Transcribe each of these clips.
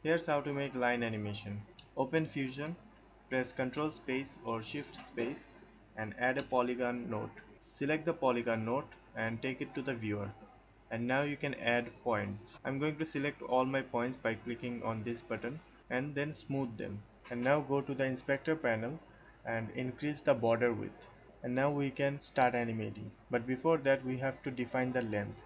Here's how to make line animation. Open Fusion, press Ctrl space or Shift space and add a polygon node. Select the polygon node and take it to the viewer. And now you can add points. I'm going to select all my points by clicking on this button and then smooth them. And now go to the inspector panel and increase the border width. And now we can start animating. But before that we have to define the length.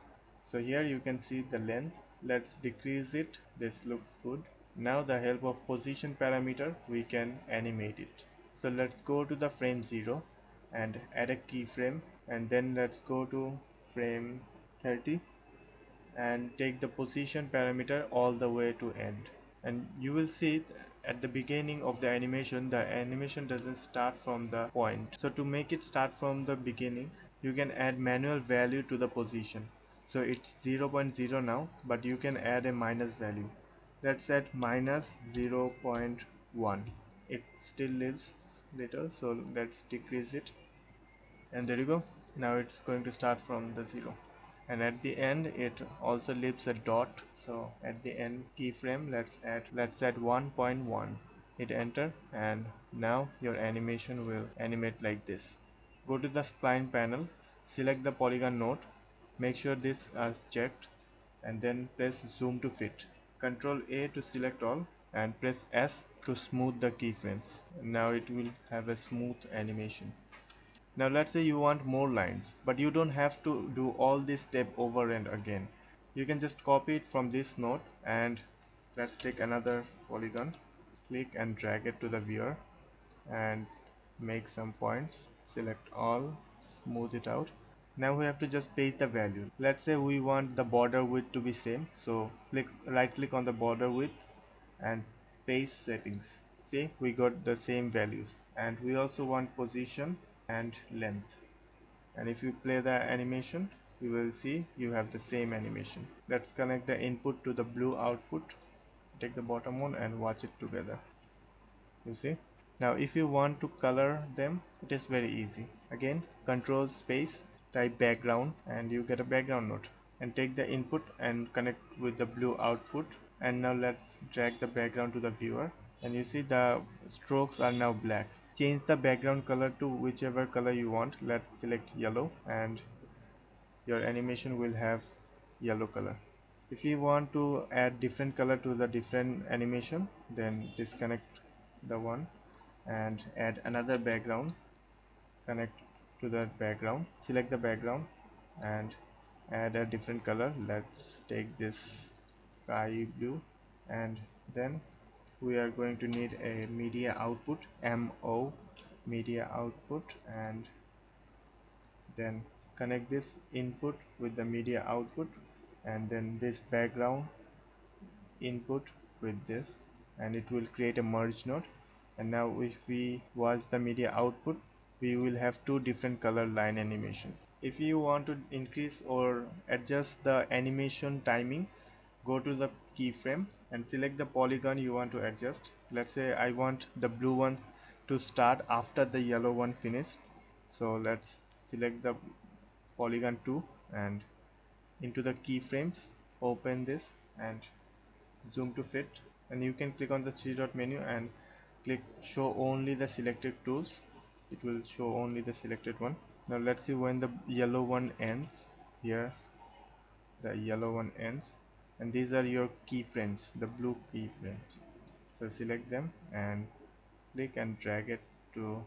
So here you can see the length. Let's decrease it. This looks good. Now the help of position parameter we can animate it. So let's go to the frame 0 and add a keyframe, and then let's go to frame 30 and take the position parameter all the way to end. And you will see at the beginning of the animation doesn't start from the point. So to make it start from the beginning, you can add manual value to the position. So it's 0.0 now, but you can add a minus value. Let's add minus 0.1. It still lives little, so let's decrease it. And there you go. Now it's going to start from the 0, and at the end it also leaves a dot. So at the end keyframe, let's add 1.1. Hit enter, and now your animation will animate like this. Go to the spline panel, select the polygon node, make sure this is checked, and then press zoom to fit. Ctrl A to select all and press S to smooth the keyframes. Now it will have a smooth animation. Now let's say you want more lines, but you don't have to do all this step over and again. You can just copy it from this node, and let's take another polygon, click and drag it to the viewer and make some points, select all, smooth it out. Now we have to just paste the value. Let's say we want the border width to be same, so right click on the border width and paste settings. See, we got the same values. And we also want position and length. And if you play the animation, you will see you have the same animation. Let's connect the input to the blue output. Take the bottom one and watch it together. You see? Now if you want to color them, it is very easy. Again, control space, type background, and you get a background node. And take the input and connect with the blue output. And now let's drag the background to the viewer. And you see the strokes are now black. Change the background color to whichever color you want. Let's select yellow, and your animation will have yellow color. If you want to add different color to the different animation, then disconnect the one and add another background, connect to the background, select the background and add a different color. Let's take this sky blue, and then we are going to need a media output, MO media output, and then connect this input with the media output, and then this background input with this, and it will create a merge node. And now if we watch the media output, we will have two different color line animations. If you want to increase or adjust the animation timing, go to the keyframe and select the polygon you want to adjust. Let's say I want the blue one to start after the yellow one finished, so let's select the polygon 2 and into the keyframes, open this and zoom to fit, and you can click on the three dot menu and click show only the selected tools. It will show only the selected one. Now let's see when the yellow one ends. Here the yellow one ends, and these are your keyframes, the blue keyframes. So select them and click and drag it to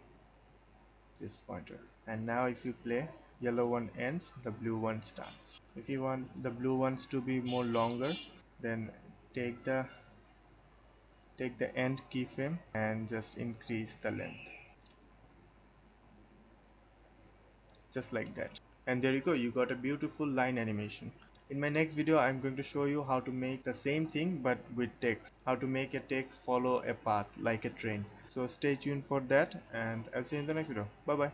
this pointer, and now if you play, yellow one ends, the blue one starts. If you want the blue ones to be more longer, then take the end keyframe and just increase the length, just like that. And there you go, you got a beautiful line animation. In my next video I'm going to show you how to make the same thing but with text, how to make a text follow a path like a train. So stay tuned for that, and I'll see you in the next video. Bye bye.